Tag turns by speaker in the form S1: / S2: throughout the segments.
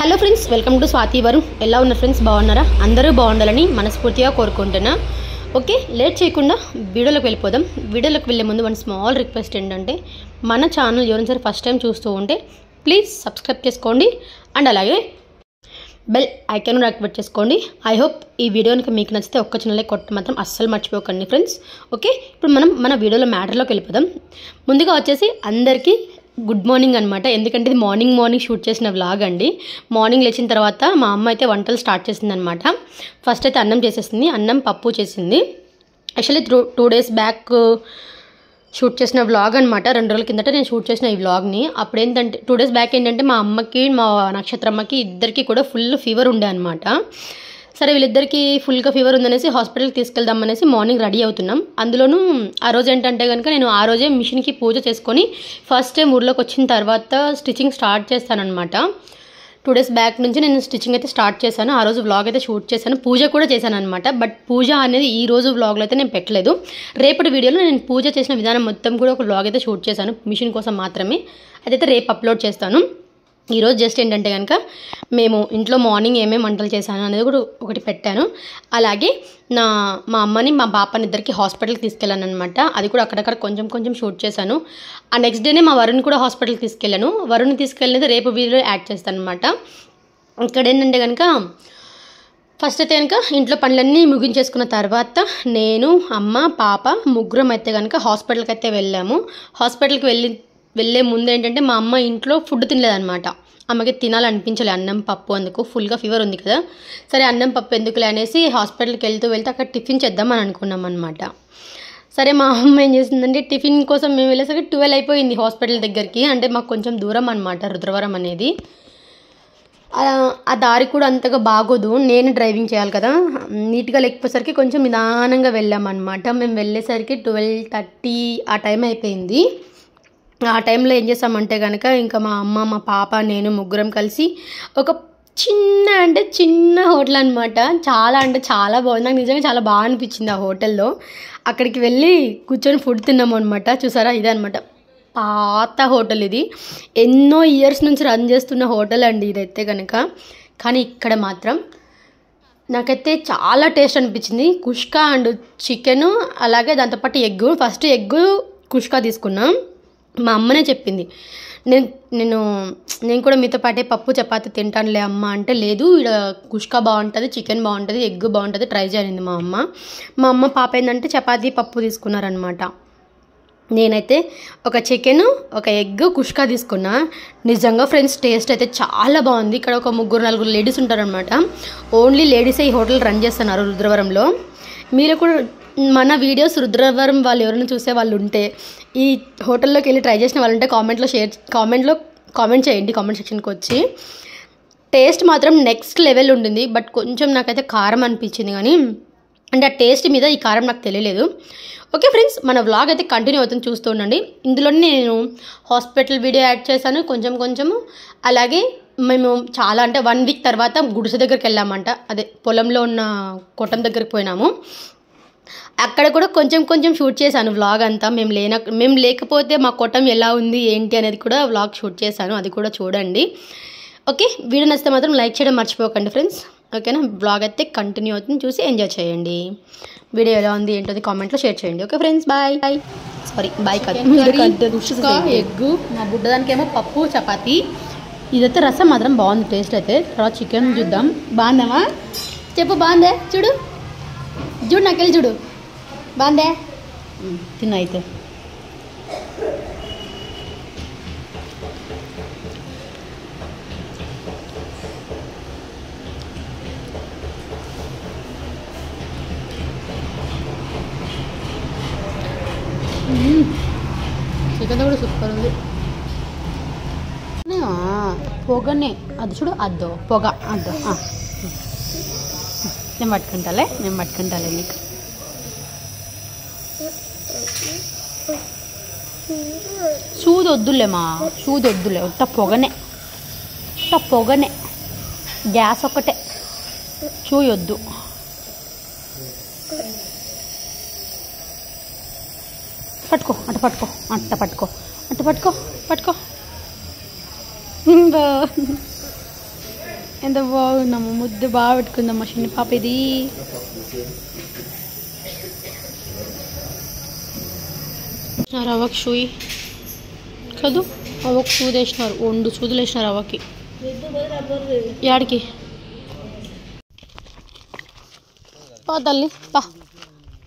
S1: Hello friends, welcome to Swathi Varun. ఎలా ఉన్నారు friends? బాగున్నారా? అందరూ బాగుండాలని మనస్ఫూర్తిగా కోరుకుంటున్నా. ఓకే, లేట్ చేయకుండా వీడియోలోకి వెళ్ళిపోదాం. వీడియోలోకి వెళ్ళే ముందు వన్ స్మాల్ రిక్వెస్ట్ ఏంటంటే, మన ఛానల్ ఎవరైనా సరే ఫస్ట్ టైం చూస్తూ ఉంటే ప్లీజ్ సబ్స్క్రైబ్ చేసుకోండి అండ్ అలాగే బెల్ ఐకాన్ యాక్టివేట్ చేసుకోండి. ఐ హోప్ ఈ వీడియో కనుక మీకు నచ్చితే ఒక్క చిన్న కొట్ట మాత్రం అస్సలు మర్చిపోకండి ఫ్రెండ్స్. ఓకే, ఇప్పుడు మనం మన వీడియోలో మ్యాటర్లోకి వెళ్ళిపోదాం. ముందుగా వచ్చేసి అందరికీ గుడ్ మార్నింగ్ అనమాట. ఎందుకంటే ఇది మార్నింగ్ షూట్ చేసిన వ్లాగ్ అండి. మార్నింగ్ లేచిన తర్వాత మా అమ్మ అయితే వంటలు స్టార్ట్ చేసింది అనమాట. ఫస్ట్ అయితే అన్నం చేసేసింది, అన్నం పప్పు చేసింది. యాక్చువల్లీ 2 days బ్యాక్ షూట్ చేసిన వ్లాగ్ అనమాట. 2 రోజుల కిందట నేను షూట్ చేసిన ఈ వ్లాగ్ని. అప్పుడు ఏంటంటే 2 days బ్యాక్ ఏంటంటే మా అమ్మకి మా నక్షత్రమ్మకి ఇద్దరికి కూడా ఫుల్ ఫీవర్ ఉండే అనమాట. సరే వీళ్ళిద్దరికి ఫుల్గా ఫీవర్ ఉందనేసి హాస్పిటల్కి తీసుకెళ్దామనేసి మార్నింగ్ రెడీ అవుతున్నాం. అందులోనూ ఆ రోజు ఏంటంటే కనుక నేను ఆ రోజే మిషన్కి పూజ చేసుకొని ఫస్ట్ టైం ఊర్లోకి వచ్చిన తర్వాత స్టిచ్చింగ్ స్టార్ట్ చేస్తానమాట. 2 days బ్యాక్ నుంచి నేను స్టిచ్చింగ్ అయితే స్టార్ట్ చేశాను. ఆ రోజు వ్లాగ్ అయితే షూట్ చేశాను, పూజ కూడా చేశాను అనమాట. బట్ పూజ అనేది ఈ రోజు వ్లాగ్లో అయితే నేను పెట్టలేదు. రేపటి వీడియోలో నేను పూజ చేసిన విధానం మొత్తం కూడా ఒక వ్లాగ్ అయితే షూట్ చేశాను మిషన్ కోసం మాత్రమే. అదైతే రేపు అప్లోడ్ చేస్తాను. ఈరోజు జస్ట్ ఏంటంటే కనుక మేము ఇంట్లో మార్నింగ్ ఏమేమి వంటలు చేశాను అనేది కూడా ఒకటి పెట్టాను. అలాగే మా అమ్మని మా పాపని ఇద్దరికి హాస్పిటల్కి తీసుకెళ్ళాను అనమాట. అది కూడా అక్కడక్కడ కొంచెం షూట్ చేశాను. ఆ నెక్స్ట్ డేనే మా వరుణ్ కూడా హాస్పిటల్కి తీసుకెళ్ళాను. వరుణ్ తీసుకెళ్ళినది రేపు వీడియో యాడ్ చేస్తాను అనమాట. ఇక్కడ ఏంటంటే కనుక ఫస్ట్ అయితే కనుక ఇంట్లో పనులన్నీ ముగించేసుకున్న తర్వాత నేను అమ్మ పాప ముగ్గురం అయితే కనుక హాస్పిటల్కి అయితే వెళ్ళాము. హాస్పిటల్కి వెళ్ళే ముందు ఏంటంటే మా అమ్మ ఇంట్లో ఫుడ్ తినలేదనమాట. అమ్మకి తినాలనిపించలే అన్నం పప్పు, అందుకు ఫుల్గా ఫీవర్ ఉంది కదా. సరే అన్నం పప్పు ఎందుకులే అనేసి హాస్పిటల్కి వెళ్తే అక్కడ టిఫిన్ చేద్దామని అనుకున్నాం అనమాట. సరే మా అమ్మ ఏం చేసిందంటే టిఫిన్ కోసం మేము వెళ్ళేసరికి 12 అయిపోయింది హాస్పిటల్ దగ్గరికి. అంటే మాకు కొంచెం దూరం అనమాట రుద్రవరం అనేది. ఆ దారి కూడా అంతగా బాగోదు, నేను డ్రైవింగ్ చేయాలి కదా. నీట్గా లేకపోయేసరికి కొంచెం నిదానంగా వెళ్ళామన్నమాట. మేము వెళ్ళేసరికి 12:30 ఆ టైం అయిపోయింది. ఆ టైంలో ఏం చేసామంటే కనుక ఇంకా మా అమ్మ మా పాప నేను ముగ్గురం కలిసి ఒక చిన్న హోటల్ అనమాట. చాలా బాగుంది. నాకు నిజంగా చాలా బాగా అనిపించింది ఆ హోటల్లో. అక్కడికి వెళ్ళి కూర్చొని ఫుడ్ తిన్నాము అనమాట. చూసారా, ఇదే అనమాట పాత హోటల్. ఇది ఎన్నో ఇయర్స్ నుంచి రన్ చేస్తున్న హోటల్ అండి ఇదైతే కనుక. కానీ ఇక్కడ మాత్రం నాకైతే చాలా టేస్ట్ అనిపించింది. కుష్కా అండ్ చికెను, అలాగే దాంతోపాటు ఎగ్గు. ఫస్ట్ ఎగ్గు కుష్కా తీసుకున్నాం. మా అమ్మనే చెప్పింది, నేను కూడా మీతో పాటే పప్పు చపాతి తింటానులే అమ్మ అంటే, లేదు ఇక్కడ కుష్కా బాగుంటుంది, చికెన్ బాగుంటుంది, ఎగ్ బాగుంటుంది, ట్రై చేయండి మా అమ్మ పాప ఏంటంటే చపాతీ పప్పు తీసుకున్నారనమాట. నేనైతే ఒక చికెను ఒక ఎగ్ కుష్కా తీసుకున్నా. నిజంగా ఫ్రెండ్స్ టేస్ట్ అయితే చాలా బాగుంది. ఇక్కడ ఒక 3-4 లేడీస్ ఉంటారనమాట. ఓన్లీ లేడీసే ఈ హోటల్ రన్ చేస్తున్నారు రుద్రవరంలో. మీరు కూడా మన వీడియోస్ రుద్రవరం వాళ్ళు ఎవరైనా చూసే వాళ్ళు ఉంటే, ఈ హోటల్లోకి వెళ్ళి ట్రై చేసిన వాళ్ళు ఉంటే కామెంట్ చేయండి కామెంట్ సెక్షన్కి వచ్చి. టేస్ట్ మాత్రం నెక్స్ట్ లెవెల్ ఉంటుంది. బట్ కొంచెం నాకైతే కారం అనిపించింది, కానీ అంటే ఆ టేస్ట్ మీద ఈ కారం నాకు తెలియలేదు. ఓకే ఫ్రెండ్స్, మన వ్లాగ్ అయితే కంటిన్యూ అవుతుంది, చూస్తూ ఉండండి. ఇందులోనే నేను హాస్పిటల్ వీడియో యాడ్ చేశాను కొంచెము. అలాగే మేము చాలా అంటే 1 week తర్వాత గుడిసె దగ్గరికి వెళ్ళామంట. అదే పొలంలో ఉన్న కొట్టం దగ్గరికి పోయినాము. అక్కడ కూడా కొంచెం షూట్ చేశాను వ్లాగ్ అంతా. మేము లేకపోతే మా కొట్టం ఎలా ఉంది ఏంటి అనేది కూడా వ్లాగ్ షూట్ చేశాను, అది కూడా చూడండి. ఓకే, వీడియో నచ్చితే మాత్రం లైక్ చేయడం మర్చిపోకండి ఫ్రెండ్స్. ఓకేనా, వ్లాగ్ అయితే కంటిన్యూ అవుతుంది, చూసి ఎంజాయ్ చేయండి. వీడియో ఎలా ఉంది ఏంటో కామెంట్లో షేర్ చేయండి. ఓకే ఫ్రెండ్స్, బాయ్ కాదు. కుష్కా ఎగ్గు, మా బుడ్డదానికేమో పప్పు చపాతి. ఇదైతే రసం మాత్రం బాగుంది టేస్ట్ అయితే. తర్వాత చికెన్ చూద్దాం. బాగుందామా చెప్పు? బాగుందే, చూడు నాకెళ్ళి చూడు, బాగుందే. తిన్న అయితే చికెన్ కూడా సూపర్ ఉంది. పొగనే అది చూడు, అద్దో పొగ అద్దో. నేను పట్టుకుంటాలే నీకు. వద్దులే ఒక్క పొగనే గ్యాస్ ఒక్కటే, వద్దు. పట్టుకో ఎంత బాగుందమ్మా, ముద్దు బాగా పెట్టుకుందమ్మా చిన్న పాప. ఇది రవ్వకి షూయి కదూ, రవ్వకు సూది వేసినారు, 2 సూదులు వేసినారు రవ్వకి. యాడికి పా తల్లి, పా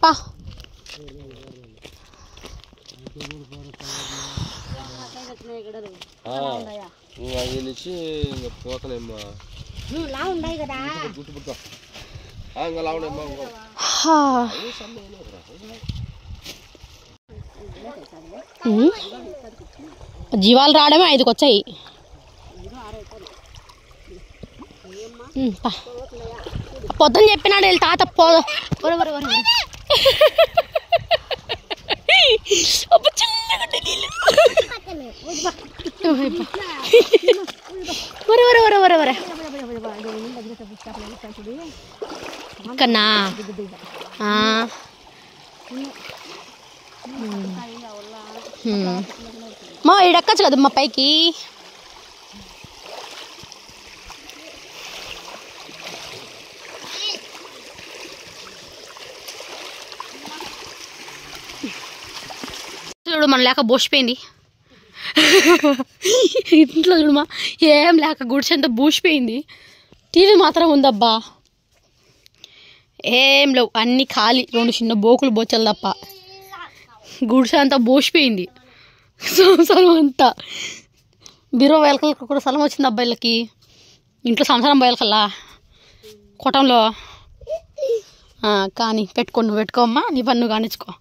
S1: పా. జీవాలు రావడమే 5కి వచ్చాయి. పొద్దున చెప్పినాడు వీళ్ళు తాత కన్నా మా ఈడెక్కచ్చు కదా మా పైకి. చూడు మన లేక బోసిపోయింది ఇంట్లో. చూడమా ఏం లేక గుడిసెంతా బూసిపోయింది. టీవీ మాత్రం ఉందబ్బా, ఏం లేవు, అన్నీ ఖాళీ. 2 చిన్న బోకులు బొచ్చలు తప్ప గుడిసె అంతా బోసిపోయింది. సంవత్సరం అంతా బీరో వేలకలకు కూడా స్థలం వచ్చింది అబ్బాయిలకి. ఇంట్లో సంవత్సరం బయలకల్లా కొట్టంలో. కానీ పెట్టుకోమ్మా, నీ పన్ను కానిచ్చుకో.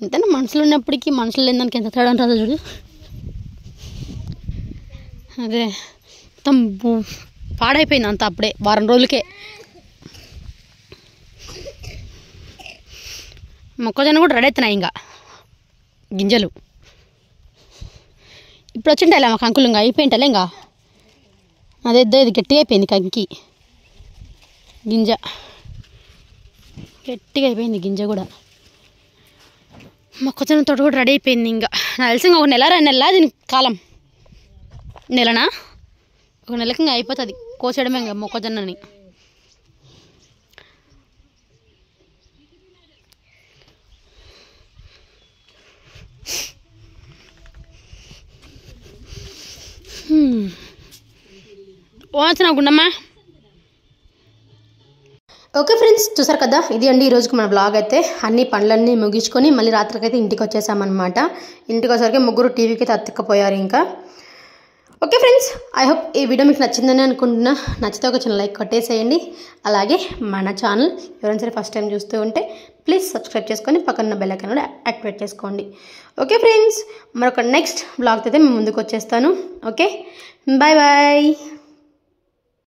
S1: అంతేనా, మనుషులు ఉన్నప్పటికీ మనుషులు లేని దానికి ఎంత తేడా ఉంటుందో చూడు. అదే మొత్తం పాడైపోయింది అంత అప్పుడే, వారం రోజులకే. మొక్కజొన్న కూడా రెడీ అవుతున్నాయి ఇంకా గింజలు. ఇప్పుడు వచ్చింటాయిలే మా కంకులు, ఇంకా అయిపోయింటాలే. ఇంకా అదే ఇది గట్టిగా అయిపోయింది, కంకి గింజ గట్టిగా అయిపోయింది గింజ కూడా. మొక్కజొన్న తోట కూడా రెడీ అయిపోయింది. ఇంకా నాకు తెలిసి ఇంకా 1 నెల 2 నెలల దీనికి కాలం. నెలనా 1 నెలకి ఇంకా అయిపోతుంది కోసేయడమే ఇంకా మొక్కజొన్నని. ఓనొచ్చిన గుండమ్మా. ఓకే ఫ్రెండ్స్, చూసారు కదా, ఇది అండి ఈరోజుకి మన బ్లాగ్. అయితే అన్ని పనులన్నీ ముగించుకొని మళ్ళీ రాత్రికైతే ఇంటికి వచ్చేసామన్నమాట. ఇంటికి వచ్చేసరికి 3 టీవీకి అతుక్కపోయారు ఇంకా. ఓకే ఫ్రెండ్స్, ఐ హోప్ ఈ వీడియో మీకు నచ్చిందని అనుకుంటున్నా. నచ్చితే ఒక చిన్న లైక్ కొట్టేసేయండి. అలాగే మన ఛానల్ ఎవరైనా సరే ఫస్ట్ టైం చూస్తూ ఉంటే ప్లీజ్ సబ్స్క్రైబ్ చేసుకొని పక్కన బెల్ ఐకాన్ కూడా యాక్టివేట్ చేసుకోండి. ఓకే ఫ్రెండ్స్, మరొక నెక్స్ట్ బ్లాగ్తో అయితే మేము ముందుకు వచ్చేస్తాను. Okay, bye bye.